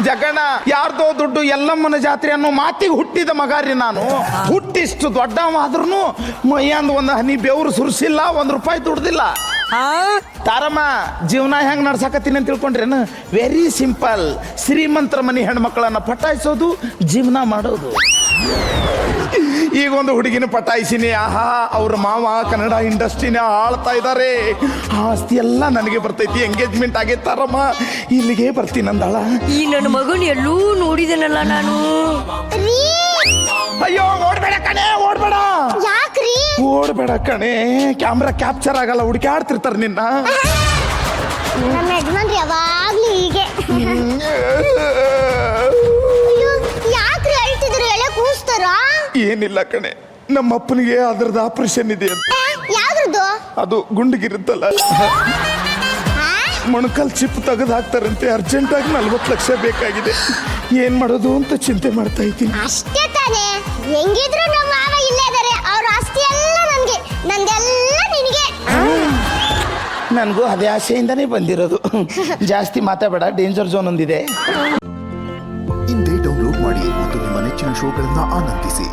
ಜಗಣ ಯಾರ್ದೋ ದುಡ್ಡು ಎಲ್ಲಮ್ಮನ ಜಾತ್ರೆ ಅನ್ನೋ ಮಾತಿಗೆ ಹುಟ್ಟಿದ ಮಗಾರಿ ನಾನು. ಹುಟ್ಟಿಷ್ಟು ದೊಡ್ಡವಾದ್ರೂ ಮೈಯಂದು ಒಂದು ಹನಿ ಬೆವರು ಸುರಿಸಿಲ್ಲ, ₹1 ದುಡ್ದಿಲ್ಲ. ತಾರಮ್ಮ ಜೀವನ ಹೆಂಗ್ ನಡ್ಸಾಕತ್ತೀನಿ ಅಂತ ತಿಳ್ಕೊಂಡ್ರೇನು? Very simple. ಶ್ರೀಮಂತರ ಮನೆ ಹೆಣ್ಮಕ್ಳನ್ನ ಪಟಾಯಿಸೋದು, ಜೀವನ ಮಾಡೋದು. ಈಗ ಒಂದು ಹುಡುಗಿನ ಪಟಾಯಿಸಿನಿ, ಆಹಾ ಅವ್ರ ಮಾವ ಕನ್ನಡ ಇಂಡಸ್ಟ್ರಿನ ಆಳ್ತಾ ಇದ್ದಾರೆ, ಆಸ್ತಿ ಎಲ್ಲ ನನಗೆ ಬರ್ತೈತಿ, ಎಂಗೇಜ್ಮೆಂಟ್ ಆಗೈತಾರಮ್ಮ, ಇಲ್ಲಿಗೆ ಬರ್ತೀನಿ ಅಂದಾಳ. ಈ ನನ್ನ ಮಗನ್ ಎಲ್ಲೂ ನೋಡಿದನಲ್ಲ ನಾನು. ಅಯ್ಯೋ ಓಡ್ಬೇಡ ಕಣೆ, ಓಡ್ಬೇಡ. ಯಾಕ್ರಿ? ಓಡ್ಬೇಡ ಕಣೆ, ಕ್ಯಾಮ್ರಾ ಕ್ಯಾಪ್ಚರ್ ಆಗಲ್ಲ, ಹುಡುಕಾಡ್ತಿರ್ತಾರ ನಿನ್ನ. ನಮ್ಮ ಯಜಮಾನ್ರಿ ಯಾವಾಗ್ಲೂ ಹೀಗೆ. ಯಾಕ್ರಿ ಅಳ್ತಿದ್ರು? ಎಳೆ ಕೂಸ್ತಾರ? ಏನಿಲ್ಲ ಕಣೆ, ನಮ್ಮ ಅಪ್ಪನಿಗೆ ಅದ್ರದ್ದು ಆಪರೇಷನ್ ಇದೆ ಅಂತ. ಯಾವ್ದ್ರದ್ದು? ಅದು ಗುಂಡಿಗಿರುತ್ತಲ್ಲ, ಮೊಣಕಾಲ್ ಚಿಪ್ ತೆಗೆದು ಹಾಕ್ತಾರಂತೆ. ಅರ್ಜೆಂಟಾಗಿ 40 ಲಕ್ಷ ಬೇಕಾಗಿದೆ. ಏನ್ ಮಾಡೋದು ಅಂತ ಚಿಂತೆ ಮಾಡ್ತಾ ಇದ್ದೀನಿ. ಅಷ್ಟೇ ತಾನೇ, ಹೆಂಗಿದ್ರು ನಮ್ಮ ಮಾವ ಇಲ್ಲೇ ಇದಾರೆ, ಅವ್ರ ಆಸ್ತಿ ಎಲ್ಲ ನನ್ಗೆ, ನಂದೆಲ್ಲ ನಿನಗೆ. ನನಗೂ ಅದೇ ಆಸೆಯಿಂದನೇ ಬಂದಿರೋದು. ಜಾಸ್ತಿ ಮಾತಾಡಬೇಡ, ಡೇಂಜರ್ ಝೋನ್ ಒಂದಿದೆ. ಇಂದೇ ಡೌನ್ಲೋಡ್ ಮಾಡಿ ಮತ್ತು ನಿಮ್ಮ ನೆಚ್ಚಿನ ಶೋಗಳನ್ನ ಆನಂದಿಸಿ.